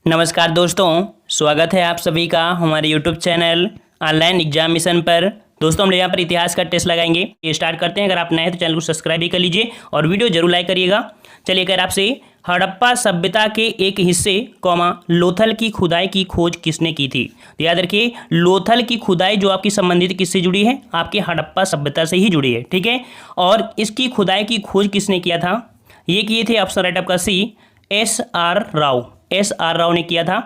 नमस्कार दोस्तों, स्वागत है आप सभी का हमारे YouTube channel online exam mission पर। दोस्तों हम यहाँ पर इतिहास का टेस्ट लगाएंगे। ये स्टार्ट करते हैं। अगर आप नए हैं तो चैनल को सब्सक्राइब भी कर लीजिए और वीडियो जरूर लाइक करिएगा। चलिए अगर आपसे हड़प्पा सभ्यता के एक हिस्से लोथल की खुदाई की खोज किसने की थी? तो याद रखिए, लोथल की खुदाई जो आपकी संबंधित किससे जुड़ी है? आपके हड़प्पा सभ्यता से ही जुड़ी है, ठीक है। और इसकी खुदाई की खोज किसने किया था? ये किए थे, ऑप्शन राइट आपका सी, S.R. राव। S.R. राव ने किया था।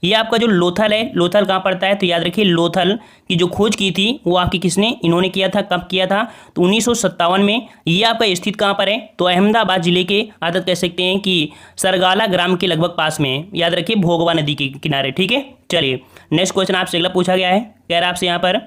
ये आपका जो लोथल है, लोथल कहाँ पड़ता है? तो याद रखिए, लोथल की जो खोज की थी वो आपकी किसने, इन्होंने किया था। कब किया था? तो 1957 में। ये आपका स्थित कहाँ पर है? तो अहमदाबाद जिले के आदत कह सकते हैं कि सरगाला ग्राम के लगभग पास में है। याद रखिए, भोगवा नदी के किनारे, ठीक है। चलिए नेक्स्ट क्वेश्चन आपसे अगला पूछा गया है। कह रहा है आपसे यहाँ पर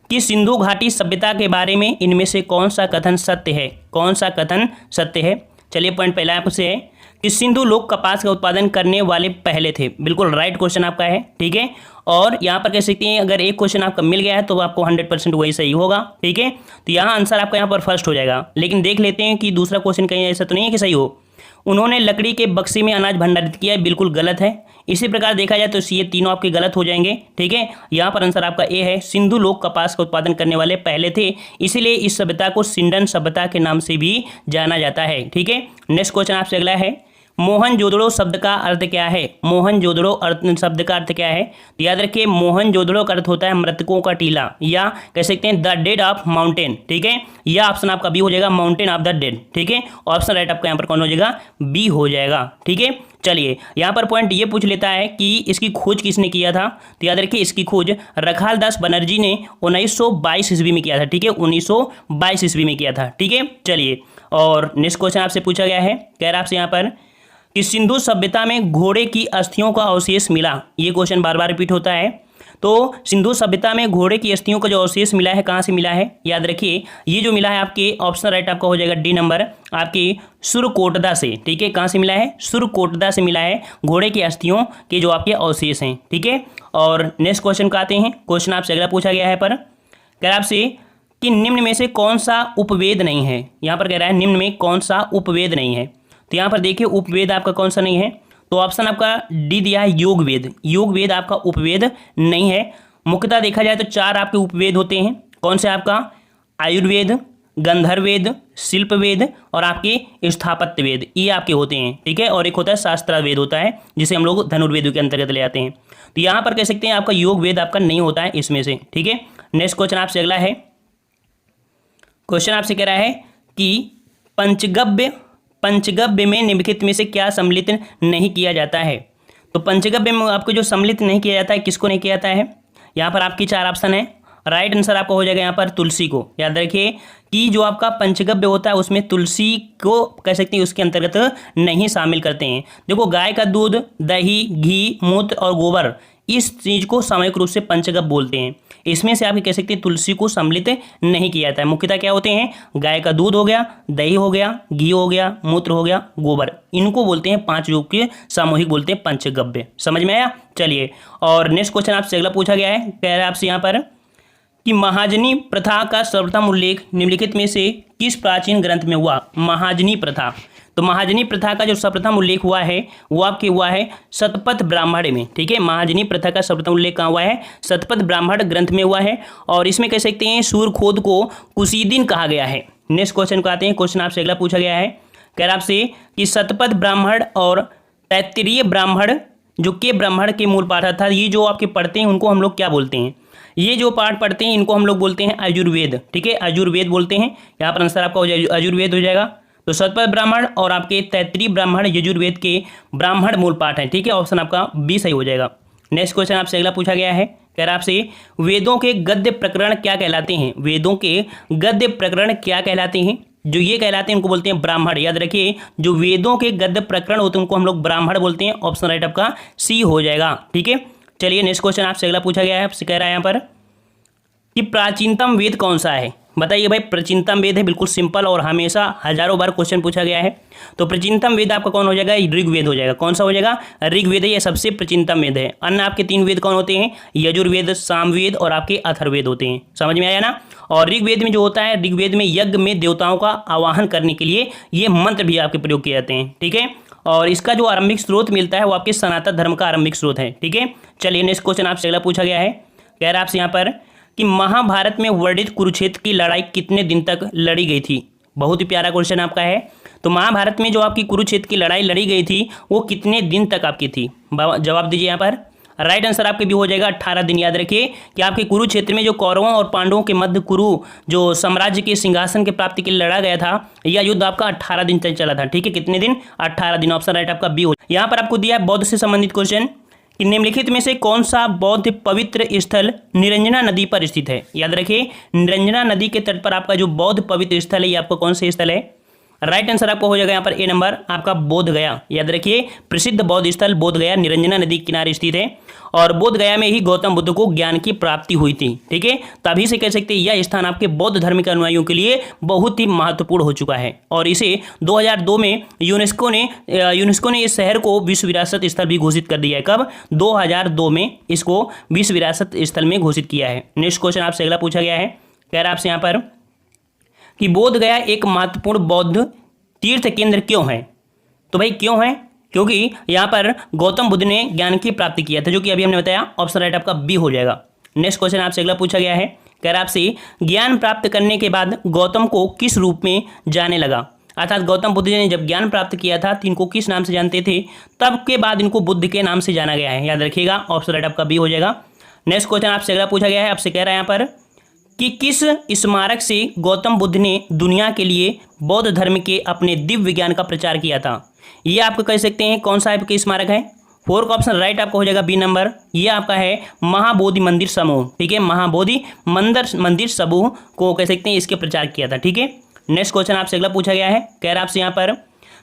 कि सिंधु घाटी सभ्यता के बारे में इनमें से कौन सा कथन सत्य है? कौन सा कथन सत्य है? चलिए पॉइंट पहला आपसे है कि सिंधु लोग कपास का उत्पादन करने वाले पहले थे। बिल्कुल राइट क्वेश्चन आपका है, ठीक है। और यहाँ पर कह सकते हैं अगर एक क्वेश्चन आपका मिल गया है तो आपको 100% वही सही होगा, ठीक है। तो यहाँ आंसर आपका यहाँ पर फर्स्ट हो जाएगा। लेकिन देख लेते हैं कि दूसरा क्वेश्चन कहीं ऐसा तो नहीं है कि सही हो। उन्होंने लकड़ी के बक्से में अनाज भंडारित किया, बिल्कुल गलत है। इसी प्रकार देखा जाए तो ये तीनों आपके गलत हो जाएंगे, ठीक है। यहाँ पर आंसर आपका ए है, सिंधु लोग कपास का उत्पादन करने वाले पहले थे, इसीलिए इस सभ्यता को सिंडन सभ्यता के नाम से भी जाना जाता है, ठीक है। नेक्स्ट क्वेश्चन आपसे अगला है, मोहनजोदड़ो शब्द का अर्थ क्या है? मोहनजोदड़ो शब्द का अर्थ क्या है? तो याद रखिए, मोहनजोदड़ो का अर्थ होता है मृतकों का टीला, या कह सकते हैं द डेड ऑफ माउंटेन, ठीक है। यह ऑप्शन आपका बी हो जाएगा, माउंटेन ऑफ द डेड, ठीक है। ऑप्शन राइट आपका यहाँ पर कौन हो जाएगा? बी हो जाएगा, ठीक है। चलिए यहाँ पर पॉइंट ये पूछ लेता है कि इसकी खोज किसने किया था? तो याद रखिए, इसकी खोज रखाल दास बनर्जी ने 1922 ईस्वी में किया था, ठीक है। 1922 ईस्वी में किया था, ठीक है। चलिए और नेक्स्ट क्वेश्चन आपसे पूछा गया है। कह रहा आपसे यहाँ पर कि सिंधु सभ्यता में घोड़े की अस्थियों का अवशेष मिला। ये क्वेश्चन बार बार रिपीट होता है। तो सिंधु सभ्यता में घोड़े की अस्थियों का जो अवशेष मिला है, कहाँ से मिला है? याद रखिए, ये जो मिला है आपके ऑप्शन राइट आपका हो जाएगा डी नंबर, आपके सुरकोटदा से, ठीक है। कहाँ से मिला है? सुरकोटदा से मिला है घोड़े की अस्थियों के जो आपके अवशेष हैं, ठीक है। और नेक्स्ट क्वेश्चन का आते हैं। क्वेश्चन आपसे अगला पूछा गया है पर कह रहा आपसे कि निम्न में से कौन सा उपवेद नहीं है? यहाँ पर कह रहा है निम्न में कौन सा उपवेद नहीं है? तो यहाँ पर देखिए, उपवेद आपका कौन सा नहीं है? तो ऑप्शन आपका डी दिया है, योग वेद। योग वेद आपका उपवेद नहीं है। मुख्यतः देखा जाए तो 4 आपके उपवेद होते हैं। कौन से? आपका आयुर्वेद, गंधर्व वेद, शिल्प वेद और आपके स्थापत्य वेद, ये आपके होते हैं, ठीक है। और एक होता है शास्त्रा वेद होता है, जिसे हम लोग धनुर्वेद के अंतर्गत ले आते हैं। तो यहाँ पर कह सकते हैं आपका योग वेद आपका नहीं होता है इसमें से, ठीक है। नेक्स्ट क्वेश्चन आपसे अगला है। क्वेश्चन आपसे कह रहा है कि पंचगव्य में निम्नलिखित में से क्या सम्मिलित नहीं किया जाता है? तो पंचगव्य में आपको जो सम्मिलित नहीं किया जाता है, किसको नहीं किया जाता है? यहाँ पर आपकी 4 ऑप्शन है। राइट आंसर आपका हो जाएगा यहाँ पर तुलसी को। याद रखिए कि जो आपका पंचगव्य होता है उसमें तुलसी को कह सकते हैं उसके अंतर्गत नहीं शामिल करते हैं। देखो, गाय का दूध, दही, घी, मूत्र और गोबर, इस चीज को सामूहिक रूप से पंचगव्य बोलते हैं। इसमें से आप कह सकते हैं तुलसी को सम्मिलित नहीं किया जाता है। मुख्यतः क्या होते हैं? गाय का दूध हो गया, दही हो गया, घी हो गया, मूत्र हो गया, गोबर, इनको बोलते हैं 5 योग के सामूहिक बोलते हैं पंचगव्य। समझ में आया? चलिए और नेक्स्ट क्वेश्चन आपसे अगला पूछा गया है। कह रहा है आपसे यहाँ पर कि महाजनी प्रथा का सर्वप्रथम उल्लेख निम्नलिखित में से किस प्राचीन ग्रंथ में हुआ? महाजनी प्रथा, तो महाजनी प्रथा का जो सर्वप्रथम उल्लेख हुआ है वो आपके हुआ है शतपथ ब्राह्मण में, ठीक है। महाजनी प्रथा का सर्वप्रथम उल्लेख कहाँ हुआ है? शतपथ ब्राह्मण ग्रंथ में हुआ है। और इसमें कह सकते हैं सूरखोद को कुशीदिन कहा गया है। नेक्स्ट क्वेश्चन को आते हैं। क्वेश्चन आपसे अगला पूछा गया है। कह रहा आपसे कि शतपथ ब्राह्मण और तैत्तिरीय ब्राह्मण जो के ब्राह्मण के मूल पाठ था, ये जो आपके पढ़ते हैं उनको हम लोग क्या बोलते हैं? ये जो पाठ पढ़ते हैं इनको हम लोग बोलते हैं आयुर्वेद, ठीक है। आयुर्वेद बोलते हैं। यहाँ पर आंसर आपका आयुर्वेद हो जाएगा। तो शतपथ ब्राह्मण और आपके तैत्तिरीय ब्राह्मण यजुर्वेद के ब्राह्मण मूल पाठ है, ठीक है। ऑप्शन आपका बी सही हो जाएगा। नेक्स्ट क्वेश्चन आपसे अगला पूछा गया है। कह रहा आपसे वेदों के गद्य प्रकरण क्या कहलाते हैं? वेदों के गद्य प्रकरण क्या कहलाते हैं? जो ये कहलाते हैं उनको बोलते हैं ब्राह्मण। याद रखिए, जो वेदों के गद्य प्रकरण होते हैं उनको हम लोग ब्राह्मण बोलते हैं। ऑप्शन राइट आपका सी हो जाएगा, ठीक है। चलिए नेक्स्ट क्वेश्चन आपसे अगला पूछा गया है। आपसे कह रहा है यहाँ पर कि प्राचीनतम वेद कौन सा है? बताइए भाई, प्राचीनतम वेद है। बिल्कुल सिंपल और हमेशा हजारों बार क्वेश्चन पूछा गया है। तो प्राचीनतम वेद आपका कौन हो जाएगा? ऋग्वेद हो जाएगा। कौन सा हो जाएगा? ऋग्वेद है, ये सबसे प्राचीनतम वेद है। अन्य आपके 3 वेद कौन होते हैं? यजुर्वेद, सामवेद और आपके अथर्ववेद होते हैं। समझ में आया ना? और ऋग्वेद में जो होता है, ऋग्वेद में यज्ञ में देवताओं का आवाहन करने के लिए ये मंत्र भी आपके प्रयोग किए जाते हैं, ठीक है। और इसका जो आरंभिक स्रोत मिलता है वो आपके सनातन धर्म का आरंभिक स्रोत है। ठीक है, चलिए नेक्स्ट क्वेश्चन आपसे अगला पूछा गया है। कह रहा है आपसे यहाँ पर कि महाभारत में वर्णित कुरुक्षेत्र की लड़ाई कितने दिन तक लड़ी गई थी। बहुत ही प्यारा क्वेश्चन आपका है। तो महाभारत में जो आपकी कुरुक्षेत्र की लड़ाई लड़ी गई थी वो कितने दिन तक आपकी थी, जवाब दीजिए यहाँ पर। राइट आंसर आपके भी हो जाएगा 18 दिन। याद रखिए कि आपके कुरुक्षेत्र में जो कौरवों और पांडवों के मध्य कुरु जो साम्राज्य के सिंहासन के प्राप्ति के लिए लड़ा गया था, यह युद्ध आपका 18 दिन तक चला था। ठीक है, कितने दिन, 18 दिन। ऑप्शन राइट आपका बी हो। यहाँ पर आपको दिया है बौद्ध से संबंधित क्वेश्चन कि निम्नलिखित में से कौन सा बौद्ध पवित्र स्थल निरंजना नदी पर स्थित है। याद रखिए निरंजना नदी के तट पर आपका जो बौद्ध पवित्र स्थल है ये आपका कौन सा स्थल है। राइट आंसर आपको हो जाएगा यहाँ पर ए नंबर आपका बोध गया। याद रखिए प्रसिद्ध बौद्ध स्थल बोध गया निरंजना नदी के किनारे स्थित है और बोध गया में ही गौतम बुद्ध को ज्ञान की प्राप्ति हुई थी। ठीक है, तभी से कह सकते हैं यह स्थान आपके बौद्ध धर्म के अनुयायियों के लिए बहुत ही महत्वपूर्ण हो चुका है और इसे 2002 में यूनेस्को ने इस शहर को विश्व विरासत स्थल भी घोषित कर दिया है। कब, 2002 में इसको विश्व विरासत स्थल में घोषित किया है। नेक्स्ट क्वेश्चन आपसे अगला पूछा गया है। कह रहा है आपसे यहाँ पर कि बोध गया एक महत्वपूर्ण बौद्ध तीर्थ केंद्र क्यों है। तो भाई क्यों है, क्योंकि यहाँ पर गौतम बुद्ध ने ज्ञान की प्राप्ति किया था, जो कि अभी हमने बताया। ऑप्शन राइट आपका बी हो जाएगा। नेक्स्ट क्वेश्चन आपसे अगला पूछा गया है। कह रहा आपसे ज्ञान प्राप्त करने के बाद गौतम को किस रूप में जाने लगा। अर्थात गौतम बुद्ध ने जब ज्ञान प्राप्त किया था तो इनको किस नाम से जानते थे, तब के बाद इनको बुद्ध के नाम से जाना गया है। याद रखिएगा ऑप्शन राइट आपका बी हो जाएगा। नेक्स्ट क्वेश्चन आपसे अगला पूछा गया है। आपसे कह रहा है यहाँ पर कि किस स्मारक से गौतम बुद्ध ने दुनिया के लिए बौद्ध धर्म के अपने दिव्य ज्ञान का प्रचार किया था। ये आपको कह सकते हैं कौन सा आपके स्मारक है। फोर का ऑप्शन राइट आपका हो जाएगा बी नंबर। ये आपका है महाबोधि मंदिर समूह। ठीक है, महाबोधि मंदिर समूह को कह सकते हैं इसके प्रचार किया था। ठीक है, नेक्स्ट क्वेश्चन आपसे अगला पूछा गया है। कह रहा आपसे यहाँ पर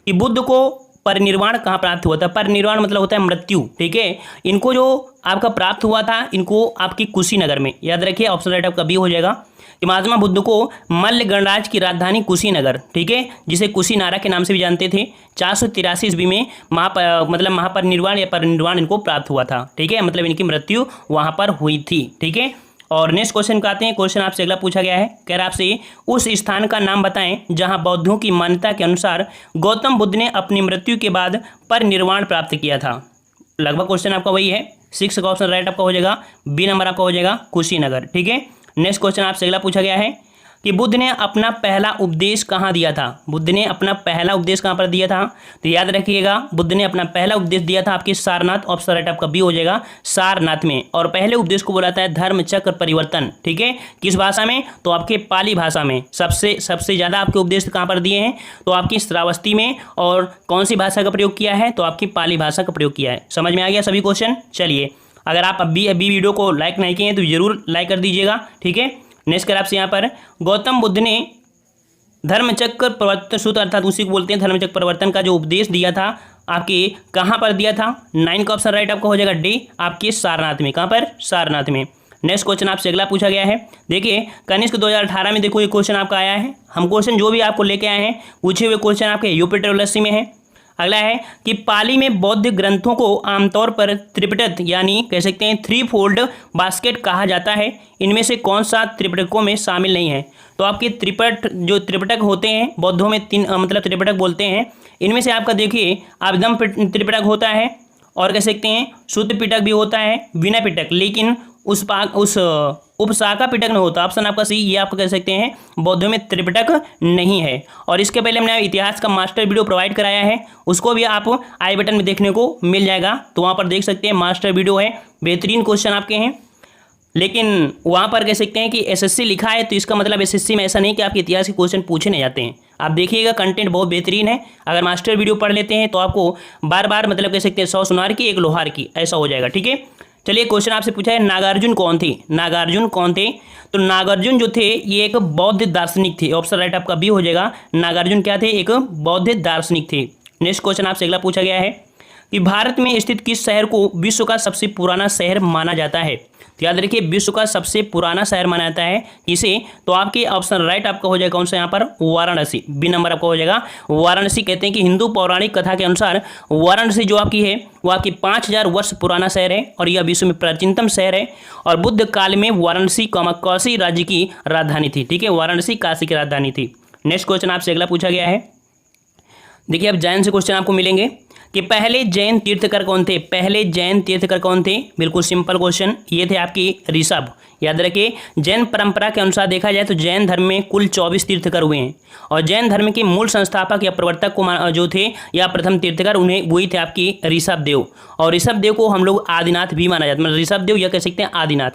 कि बुद्ध को परिनिर्वाण कहाँ प्राप्त हुआ था। परिनिर्वाण मतलब होता है मृत्यु। ठीक है, इनको जो आपका प्राप्त हुआ था इनको आपकी कुशीनगर में। याद रखिए ऑप्शन राइट आपका बी हो जाएगा कि महात्मा बुद्ध को मल्ल गणराज्य की राजधानी कुशीनगर, ठीक है, जिसे कुशीनारा के नाम से भी जानते थे, 483 ईस्वी में महापरिनिर्वाण या परिनिर्वाण इनको प्राप्त हुआ था। ठीक है, मतलब इनकी मृत्यु वहाँ पर हुई थी। ठीक है, और नेक्स्ट क्वेश्चन का आते हैं। क्वेश्चन आपसे अगला पूछा गया है। कह रहा आपसे उस स्थान का नाम बताएं जहां बौद्धों की मान्यता के अनुसार गौतम बुद्ध ने अपनी मृत्यु के बाद परिनिर्वाण प्राप्त किया था। लगभग क्वेश्चन आपका वही है। 6 का ऑप्शन राइट आपका हो जाएगा बी नंबर आपका हो जाएगा कुशीनगर। ठीक है, नेक्स्ट क्वेश्चन आपसे अगला पूछा गया है कि बुद्ध ने अपना पहला उपदेश कहाँ दिया था। बुद्ध ने अपना पहला उपदेश कहाँ पर दिया था। तो याद रखिएगा बुद्ध ने अपना पहला उपदेश दिया था आपके सारनाथ। ऑप्शन राइट आपका बी हो जाएगा सारनाथ में। और पहले उपदेश को बुलाता है धर्म चक्र परिवर्तन। ठीक है, किस भाषा में, तो आपके पाली भाषा में। सबसे ज़्यादा आपके उपदेश कहाँ पर दिए हैं, तो आपकी श्रावस्ती में। और कौन सी भाषा का प्रयोग किया है, तो आपकी पाली भाषा का प्रयोग किया है। समझ में आ गया सभी क्वेश्चन। चलिए, अगर आप अभी वीडियो को लाइक नहीं किए हैं तो जरूर लाइक कर दीजिएगा। ठीक है, नेक्स्ट कर आपसे यहाँ पर गौतम बुद्ध ने धर्मचक्र परिवर्तन सूत्र, अर्थात उसी को बोलते हैं धर्मचक्र परिवर्तन का जो उपदेश दिया था आपके कहाँ पर दिया था। 9 का ऑप्शन राइट आपका हो जाएगा डी आपके सारनाथ में। कहाँ पर, सारनाथ में। नेक्स्ट क्वेश्चन आपसे अगला पूछा गया है। देखिए कनिष्क 2018 में देखो ये क्वेश्चन आपका आया है। हम क्वेश्चन जो भी आपको लेके आए हैं पूछे हुए क्वेश्चन आपके यूपी ट्रिपल में है। अगला है कि पाली में बौद्ध ग्रंथों को आमतौर पर त्रिपिटक यानी कह सकते हैं 3 फोल्ड बास्केट कहा जाता है। इनमें से कौन सा त्रिपिटकों में शामिल नहीं है। तो आपके त्रिपिटक होते हैं बौद्धों में 3 मतलब त्रिपिटक बोलते हैं। इनमें से आपका देखिए अभिधम त्रिपिटक होता है और कह सकते हैं शुद्ध पिटक भी होता है, विनय पिटक, लेकिन उस उपशाखा पिटक नहीं होता। ऑप्शन आपका सी, ये आप कह सकते हैं बौद्धों में त्रिपिटक नहीं है। और इसके पहले हमने इतिहास का मास्टर वीडियो प्रोवाइड कराया है, उसको भी आप आई बटन में देखने को मिल जाएगा, तो वहाँ पर देख सकते हैं मास्टर वीडियो है। बेहतरीन क्वेश्चन आपके हैं, लेकिन वहाँ पर कह सकते हैं कि एसएससी लिखा है तो इसका मतलब एसएससी में ऐसा नहीं कि आपके इतिहास के क्वेश्चन पूछे नहीं जाते हैं। आप देखिएगा कंटेंट बहुत बेहतरीन है। अगर मास्टर वीडियो पढ़ लेते हैं तो आपको बार बार मतलब कह सकते हैं 100 सुनार की 1 लोहार की ऐसा हो जाएगा। ठीक है, चलिए क्वेश्चन आपसे पूछा है नागार्जुन कौन थे। नागार्जुन कौन थे, तो नागार्जुन जो थे ये एक बौद्ध दार्शनिक थे। ऑप्शन राइट आपका बी हो जाएगा। नागार्जुन क्या थे, एक बौद्ध दार्शनिक थे। नेक्स्ट क्वेश्चन आपसे अगला पूछा गया है कि भारत में स्थित किस शहर को विश्व का सबसे पुराना शहर माना जाता है। तो याद रखिए विश्व का सबसे पुराना शहर माना जाता है किसे, तो आपके ऑप्शन राइट आपका हो जाएगा कौन सा यहाँ पर, वाराणसी। बी नंबर आपका हो जाएगा वाराणसी। कहते हैं कि हिंदू पौराणिक कथा के अनुसार वाराणसी जो आपकी है वो आपकी 5000 वर्ष पुराना शहर है और यह विश्व में प्राचीनतम शहर है। और बुद्ध काल में वाराणसी काशी राज्य की राजधानी थी। ठीक है, वाराणसी काशी की राजधानी थी। नेक्स्ट क्वेश्चन आपसे अगला पूछा गया है। देखिए अब जैन से क्वेश्चन आपको मिलेंगे। कि पहले जैन तीर्थकर कौन थे। पहले जैन तीर्थकर कौन थे? बिल्कुल सिंपल क्वेश्चन, ये थे आपकी ऋषभ। याद रखिए, जैन परंपरा के अनुसार देखा जाए तो जैन धर्म में कुल 24 तीर्थकर हुए हैं और जैन धर्म के मूल संस्थापक या प्रवर्तक को जो थे या प्रथम तीर्थकर उन्हें वही थे आपकी ऋषभ देव। और ऋषभ देव को हम लोग आदिनाथ भी माना जाता है, मतलब ऋषभ देव यह कह सकते हैं आदिनाथ।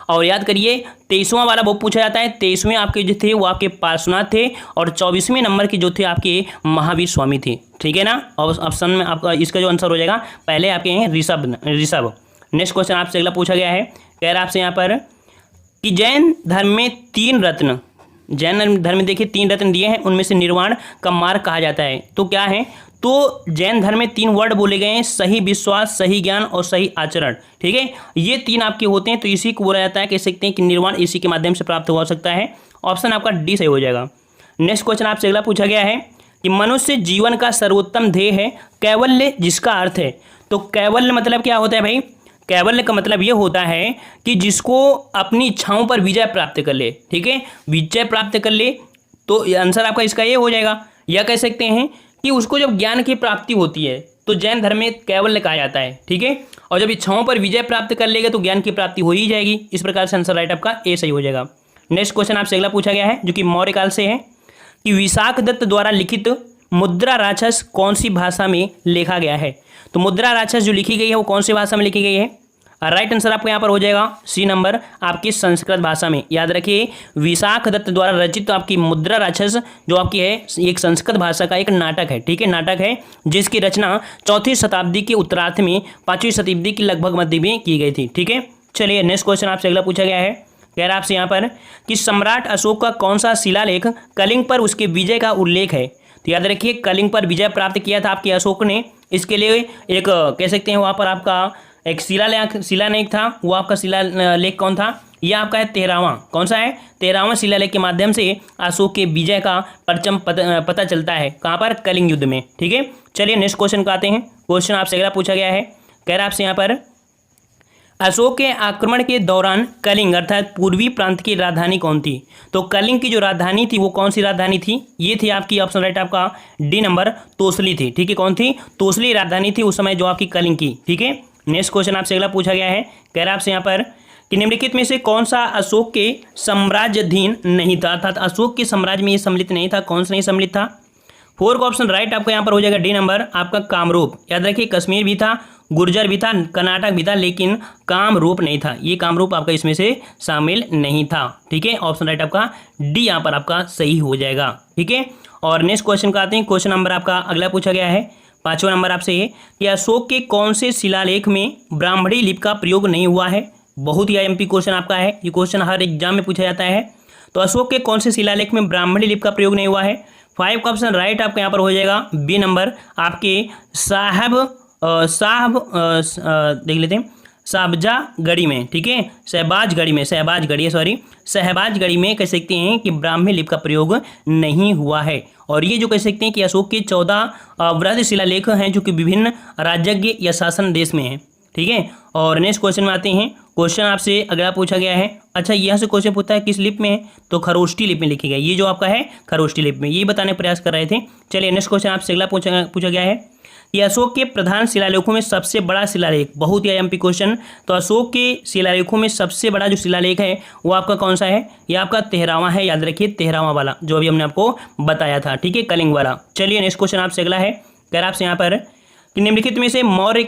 और याद करिए 23वां वाला वो पूछा जाता है, 23वें आपके जो थे वो आपके पार्श्वनाथ थे और 24वें नंबर के जो थे आपके महावीर स्वामी थे। ठीक है ना। और ऑप्शन में आपका इसका जो आंसर हो जाएगा पहले आपके हैं ऋषभ। नेक्स्ट क्वेश्चन आपसे अगला पूछा गया है, कह रहा है आपसे यहाँ पर कि जैन धर्म में 3 रत्न, जैन धर्म में देखिए 3 रत्न दिए हैं, उनमें से निर्वाण का मार्ग कहा जाता है। तो क्या है? तो जैन धर्म में 3 वर्ड बोले गए हैं, सही विश्वास, सही ज्ञान और सही आचरण। ठीक है, ये 3 आपके होते हैं, तो इसी को बोला जाता है, कह सकते हैं कि निर्वाण इसी के माध्यम से प्राप्त हो सकता है। ऑप्शन आपका डी सही हो जाएगा। नेक्स्ट क्वेश्चन आपसे अगला पूछा गया है कि मनुष्य जीवन का सर्वोत्तम ध्येय है कैवल्य, जिसका अर्थ है। तो कैवल्य मतलब क्या होता है भाई? कैवल्य का मतलब ये होता है कि जिसको अपनी इच्छाओं पर विजय प्राप्त कर ले। ठीक है, विजय प्राप्त कर ले, तो आंसर आपका इसका ये हो जाएगा। या कह सकते हैं कि उसको जब ज्ञान की प्राप्ति होती है तो जैन धर्म में कैवल्य कहा जाता है। ठीक है, और जब इच्छाओं पर विजय प्राप्त कर लेगा तो ज्ञान की प्राप्ति हो ही जाएगी। इस प्रकार से आंसर राइट आपका ए सही हो जाएगा। नेक्स्ट क्वेश्चन आपसे अगला पूछा गया है जो कि मौर्य काल से है कि विशाख दत्त द्वारा लिखित मुद्रा राक्षस कौन सी भाषा में लिखा गया है। तो मुद्रा राक्षस जो लिखी गई है वो कौन सी भाषा में लिखी गई है? राइट आंसर आपको यहाँ पर हो जाएगा सी नंबर, आपकी संस्कृत भाषा में। याद रखिए, विशाख दत्त द्वारा रचित तो आपकी मुद्रा राक्षस जो आपकी है एक संस्कृत भाषा का एक नाटक है। ठीक है, नाटक है जिसकी रचना 4वीं शताब्दी के उत्तरार्ध में 5वीं शताब्दी की लगभग मध्य में की गई थी। ठीक है, चलिए नेक्स्ट क्वेश्चन आपसे अगला पूछा गया है, कह रहा है आपसे यहाँ पर कि सम्राट अशोक का कौन सा शिलालेख कलिंग पर उसके विजय का उल्लेख है। तो याद रखिए, कलिंग पर विजय प्राप्त किया था आपके अशोक ने, इसके लिए एक कह सकते हैं वहाँ पर आपका एक शिलालेख था। वो आपका शिलालेख कौन था? यह आपका है 13वां। कौन सा है? 13वां शिलालेख के माध्यम से अशोक के विजय का परचम पता चलता है। कहाँ पर? कलिंग युद्ध में। ठीक है, चलिए नेक्स्ट क्वेश्चन को आते हैं। क्वेश्चन आपसे अगला पूछा गया है, कह रहा है आपसे यहाँ पर अशोक के आक्रमण के दौरान कलिंग अर्थात पूर्वी प्रांत की राजधानी कौन थी। तो कलिंग की जो राजधानी थी वो कौन सी राजधानी थी? ये थी आपकी ऑप्शन राइट आपका डी नंबर, तोसली थी। ठीक है, कौन थी? तोसली राजधानी थी उस समय जो आपकी कलिंग की। ठीक है, नेक्स्ट क्वेश्चन आपसे अगला पूछा गया है, कह रहा है आपसे यहाँ पर कि निम्नलिखित में से कौन सा अशोक के साम्राज्याधीन नहीं था, अर्थात अशोक के साम्राज्य में ये सम्मिलित नहीं था। कौन सा नहीं सम्मिलित था? 4 का ऑप्शन राइट आपका यहाँ पर हो जाएगा डी नंबर, आपका कामरूप। याद रखिए, कश्मीर भी था, गुर्जर भी था, कर्नाटक भी था, लेकिन कामरूप नहीं था। ये कामरूप आपका इसमें से शामिल नहीं था। ठीक है, ऑप्शन राइट आपका डी यहाँ पर आपका सही हो जाएगा। ठीक है, और नेक्स्ट क्वेश्चन का आते हैं। क्वेश्चन नंबर आपका अगला पूछा गया है 5वां नंबर आपसे ये कि अशोक के कौन से शिलालेख में ब्राह्मणी लिपि का प्रयोग नहीं हुआ है। बहुत ही आईएमपी क्वेश्चन आपका है, ये क्वेश्चन हर एग्जाम में पूछा जाता है। तो अशोक के कौन से शिलालेख में ब्राह्मणी लिपि का प्रयोग नहीं हुआ है? 5 का ऑप्शन राइट आपका यहाँ पर हो जाएगा बी नंबर, आपके देख लेते हैं साहबजागढ़ी में। ठीक है, सहबाजगढ़ी में कह सकते हैं कि ब्राह्मी लिपि का प्रयोग नहीं हुआ है। और ये जो कह सकते हैं कि अशोक के 14 वृहद शिलालेख हैं जो कि विभिन्न राज्यज्ञ या शासन देश में हैं। ठीक है, और नेक्स्ट क्वेश्चन में आते हैं। क्वेश्चन आपसे अगला पूछा गया है, अच्छा यहाँ से क्वेश्चन पूछता है किस लिपि में? तो खरोष्टी लिपि में लिखी गई। ये जो आपका है खरोष्टी लिपि में, ये बताने का प्रयास कर रहे थे। चलिए नेक्स्ट क्वेश्चन आपसे अगला पूछा गया है कि अशोक के प्रधान शिलालेखों में सबसे बड़ा शिलालेख, बहुत ही आईएमपी क्वेश्चन। तो अशोक के शिलालेखों में सबसे बड़ा जो शिलालेख है वो आपका कौन सा है? ये आपका 13वां है। याद रखिए, 13वां वाला जो अभी हमने आपको बताया था। ठीक है, कलिंग वाला। चलिए नेक्स्ट क्वेश्चन आपसे अगला है, कह रहा आपसे यहाँ पर कि निम्नलिखित में से मौर्य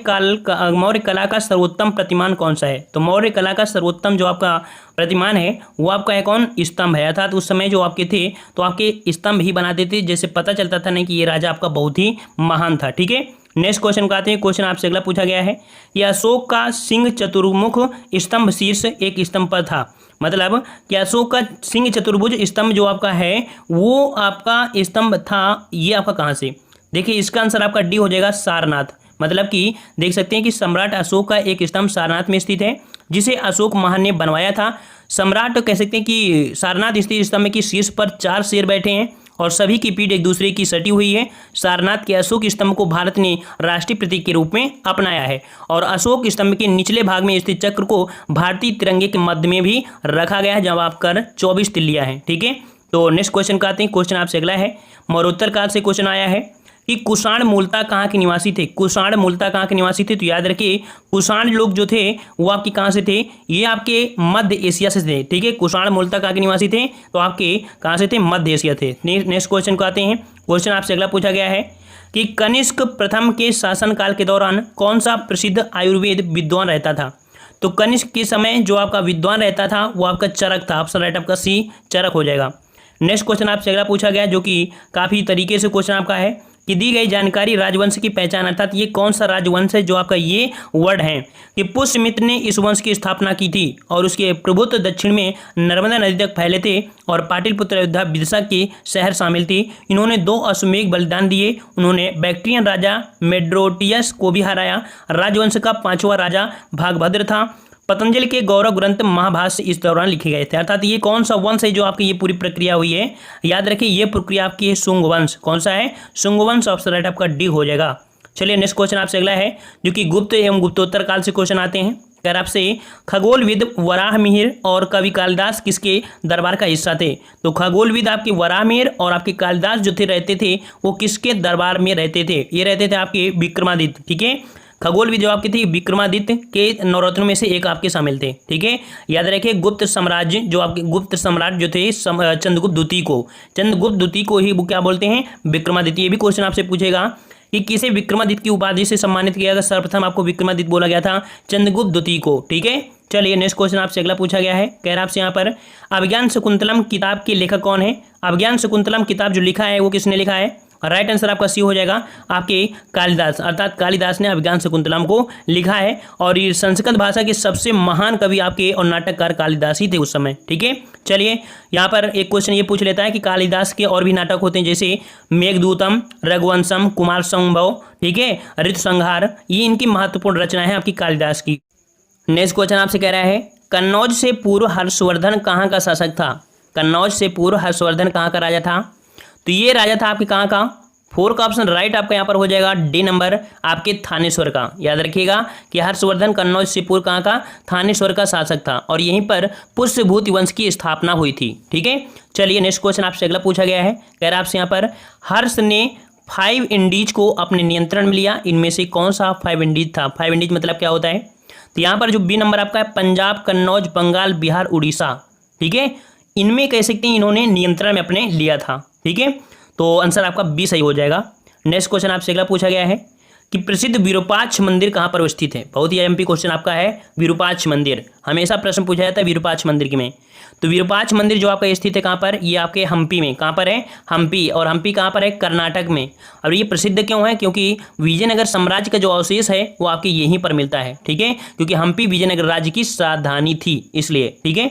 कला का सर्वोत्तम प्रतिमान कौन सा है। तो मौर्य कला का सर्वोत्तम जो आपका प्रतिमान है वो आपका है कौन? स्तंभ है। अर्थात उस समय जो आपके थे तो आपके स्तंभ ही बनाते थे, जैसे पता चलता था नहीं कि ये राजा आपका बहुत ही महान था। ठीक है, नेक्स्ट क्वेश्चन को आते हैं। क्वेश्चन आपसे अगला पूछा गया है कि अशोक का सिंह चतुर्मुख स्तंभ शीर्ष एक स्तंभ पर था। मतलब कि अशोक का सिंह चतुर्भुज स्तंभ जो आपका है वो आपका स्तंभ था, ये आपका कहाँ से? देखिए, इसका आंसर आपका डी हो जाएगा, सारनाथ। मतलब कि देख सकते हैं कि सम्राट अशोक का एक स्तंभ सारनाथ में स्थित है जिसे अशोक महान ने बनवाया था। सम्राट कह सकते हैं कि सारनाथ स्थित स्तंभ के शीर्ष पर 4 शेर बैठे हैं और सभी की पीठ एक दूसरे की सटी हुई है। सारनाथ के अशोक स्तंभ को भारत ने राष्ट्रीय प्रतीक के रूप में अपनाया है और अशोक स्तंभ के निचले भाग में स्थित चक्र को भारतीय तिरंगे के मध्य में भी रखा गया है, जवाब कर 24 तिल्लियां हैं। ठीक है, तो नेक्स्ट क्वेश्चन का आते हैं। क्वेश्चन आपसे अगला है, मौर्योत्तर काल से क्वेश्चन आया है कि कुषाण मूलतः कहाँ के निवासी थे। कुषाण मूलतः कहाँ के निवासी थे, तो याद रखिए कुषाण लोग जो थे वो आपके कहाँ से थे, ये आपके मध्य एशिया से थे। ठीक है, कुषाण मूलतः कहाँ के निवासी थे, तो आपके कहाँ से थे, मध्य एशिया थे। नेक्स्ट क्वेश्चन को आते हैं। क्वेश्चन आपसे अगला पूछा गया है कि कनिष्क प्रथम के शासनकाल के दौरान कौन सा प्रसिद्ध आयुर्वेद विद्वान रहता था। तो कनिष्क के समय जो आपका विद्वान रहता था वो आपका चरक था। ऑप्शन राइट आपका सी चरक हो जाएगा। नेक्स्ट क्वेश्चन आपसे अगला पूछा गया जो कि काफ़ी तरीके से क्वेश्चन आपका है कि दी गई जानकारी राजवंश की पहचान, अर्थात ये कौन सा राजवंश है जो आपका ये वर्ड है कि पुष्यमित्र ने इस वंश की स्थापना की थी और उसके प्रभुत्व दक्षिण में नर्मदा नदी तक फैले थे और पाटलिपुत्र अयोध्या विदिशा के शहर शामिल थे। इन्होंने 2 अश्वमेध बलिदान दिए। उन्होंने बैक्ट्रियन राजा मेड्रोटियस को भी हराया। राजवंश का 5वां राजा भागभद्र था। पतंजलि के गौरव ग्रंथ महाभाष्य इस दौरान लिखे गए थे। अर्थात ये कौन सा वंश है जो आपकी ये पूरी प्रक्रिया हुई है, याद रखिए ये प्रक्रिया आपकी है शुंग वंश। कौन सा है, शुंग वंश। ऑप्शन राइट आपका डी हो जाएगा। चलिए नेक्स्ट क्वेश्चन आपसे अगला है जो कि गुप्त एवं गुप्तोत्तर काल से क्वेश्चन आते हैं। अगर आपसे खगोलविद वराहमिहिर और कवि कालिदास किसके दरबार का हिस्सा थे, तो खगोलविद आपके वराहमिहिर और आपके कालिदास जो थे रहते थे वो किसके दरबार में रहते थे, ये रहते थे आपके विक्रमादित्य। ठीक है, खगोलविद जो आपके थे विक्रमादित्य के नवरत्नों में से एक आपके शामिल थे। ठीक है, याद रखिए गुप्त साम्राज्य जो आपके गुप्त सम्राट जो थे चंद्रगुप्त द्वितीय को ही वो क्या बोलते हैं, विक्रमादित्य। ये भी क्वेश्चन आपसे पूछेगा कि किसे विक्रमादित्य की उपाधि से सम्मानित किया गया। सर्वप्रथम आपको विक्रमादित्य बोला गया था चंद्रगुप्त द्वितीय को। ठीक है, चलिए नेक्स्ट क्वेश्चन आपसे अगला पूछा गया है। कह रहा आपसे यहाँ पर अभिज्ञान शकुंतलम किताब के लेखक कौन है। अभिज्ञान शकुंतलम किताब जो लिखा है वो किसने लिखा है, राइट आंसर आपका सी हो जाएगा आपके कालिदास, अर्थात कालिदास ने अभिज्ञान शकुंतलम को लिखा है। और ये संस्कृत भाषा के सबसे महान कवि आपके और नाटककार कालिदास ही थे उस समय। ठीक है, चलिए यहाँ पर एक क्वेश्चन ये पूछ लेता है कि कालिदास के और भी नाटक होते हैं जैसे मेघदूतम, रघुवंशम, कुमार संभव, ठीक है, ऋतुसंहार, ये इनकी महत्वपूर्ण रचना है आपकी कालिदास की। नेक्स्ट क्वेश्चन आपसे कह रहा है कन्नौज से पूर्व हर्षवर्धन कहाँ का शासक था। कन्नौज से पूर्व हर्षवर्धन कहाँ का राजा था, तो ये राजा था आपके कहाँ का, 4 का ऑप्शन राइट आपका यहाँ पर हो जाएगा डी नंबर आपके थानेश्वर का। याद रखिएगा कि हर्षवर्धन कन्नौज से पूर्व कहाँ का, थानेश्वर का शासक था और यहीं पर पुष्यभूति वंश की स्थापना हुई थी। ठीक है, चलिए नेक्स्ट क्वेश्चन आपसे अगला पूछा गया है। कह रहा आपसे यहाँ पर हर्ष ने 5 इंडीज को अपने नियंत्रण में लिया, इनमें से कौन सा 5 इंडीज था। 5 इंडीज मतलब क्या होता है, तो यहाँ पर जो बी नंबर आपका है पंजाब, कन्नौज, बंगाल, बिहार, उड़ीसा। ठीक है, इनमें कह सकते हैं इन्होंने नियंत्रण में अपने लिया था। ठीक है, तो आंसर आपका बी सही हो जाएगा। नेक्स्ट क्वेश्चन आपसे अगला पूछा गया है कि प्रसिद्ध विरूपाक्ष मंदिर कहाँ पर स्थित है। बहुत ही एमपी क्वेश्चन आपका है विरूपाक्ष मंदिर, हमेशा प्रश्न पूछा जाता है विरूपाक्ष मंदिर की में। तो विरूपाक्ष मंदिर जो आपका स्थित है कहाँ पर, ये आपके हम्पी में। कहाँ पर है, हम्पी। और हम्पी कहाँ पर है, कर्नाटक में। और ये प्रसिद्ध क्यों है, क्योंकि विजयनगर साम्राज्य का जो अवशेष है वो आपके यहीं पर मिलता है। ठीक है, क्योंकि हम्पी विजयनगर राज्य की राजधानी थी इसलिए। ठीक है,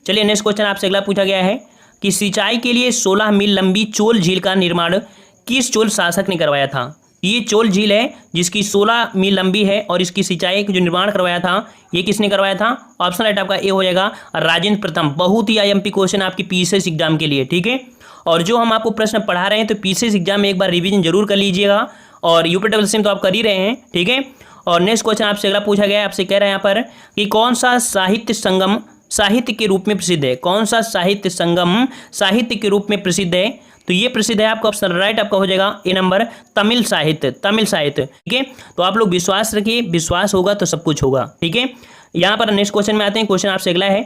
चलिए नेक्स्ट क्वेश्चन आपसे अगला पूछा गया है कि सिंचाई के लिए 16 मील लंबी चोल झील का निर्माण किस चोल शासक ने करवाया था। ये चोल झील है जिसकी 16 मील लंबी है और इसकी सिंचाई का जो निर्माण करवाया था ये किसने करवाया था। ऑप्शन राइट आपका ए हो जाएगा राजेंद्र प्रथम। बहुत ही आईएमपी क्वेश्चन आपकी पीसीएस एग्जाम के लिए। ठीक है, और जो हम आपको प्रश्न पढ़ा रहे हैं तो पीसीएस एग्जाम में एक बार रिवीजन जरूर कर लीजिएगा और यूपीडब्ल्यूएससी तो आप कर ही रहे हैं। ठीक है, और नेक्स्ट क्वेश्चन आपसे अगला पूछा गया है, आपसे कह रहे हैं यहाँ पर कि कौन सा साहित्य संगम साहित्य के रूप में प्रसिद्ध है। कौन सा साहित्य संगम साहित्य के रूप में प्रसिद्ध है, तो ये प्रसिद्ध है आपका ऑप्शन राइट आपका हो जाएगा ए नंबर तमिल साहित्य। तमिल साहित्य। ठीक है, तो आप लोग विश्वास रखिए, विश्वास होगा तो सब कुछ होगा। ठीक है, यहाँ पर नेक्स्ट क्वेश्चन में आते हैं। क्वेश्चन आपसे अगला है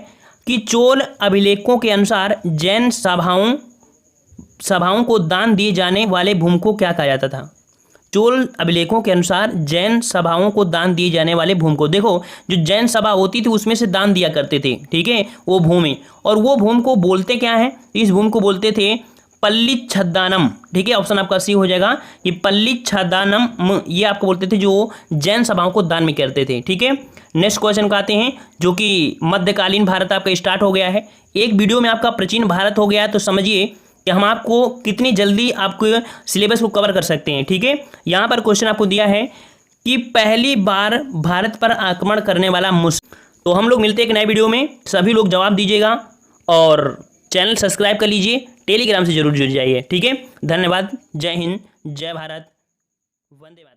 कि चोल अभिलेखों के अनुसार जैन सभाओं को दान दिए जाने वाले भूमि को क्या कहा जाता था। चोल अभिलेखों के अनुसार जैन सभाओं को दान दिए जाने वाले भूमि को, देखो जो जैन सभा होती थी उसमें से दान दिया करते थे। ठीक है, वो भूमि, और वो भूमि को बोलते क्या है, इस भूमि को बोलते थे पल्लिच्छदानम। ठीक है, ऑप्शन आपका सी हो जाएगा ये पल्लिच्छदानम, ये आपको बोलते थे जो जैन सभाओं को दान में करते थे। ठीक है, नेक्स्ट क्वेश्चन को आते हैं जो कि मध्यकालीन भारत आपका स्टार्ट हो गया है। एक वीडियो में आपका प्राचीन भारत हो गया है, तो समझिए कि हम आपको कितनी जल्दी आपको सिलेबस को कवर कर सकते हैं। ठीक है, यहाँ पर क्वेश्चन आपको दिया है कि पहली बार भारत पर आक्रमण करने वाला मुस्लिम। तो हम लोग मिलते हैं एक नए वीडियो में, सभी लोग जवाब दीजिएगा और चैनल सब्सक्राइब कर लीजिए, टेलीग्राम से जरूर जुड़ जाइए। ठीक है, धन्यवाद, जय हिंद, जय भारत, वंदे मातरम।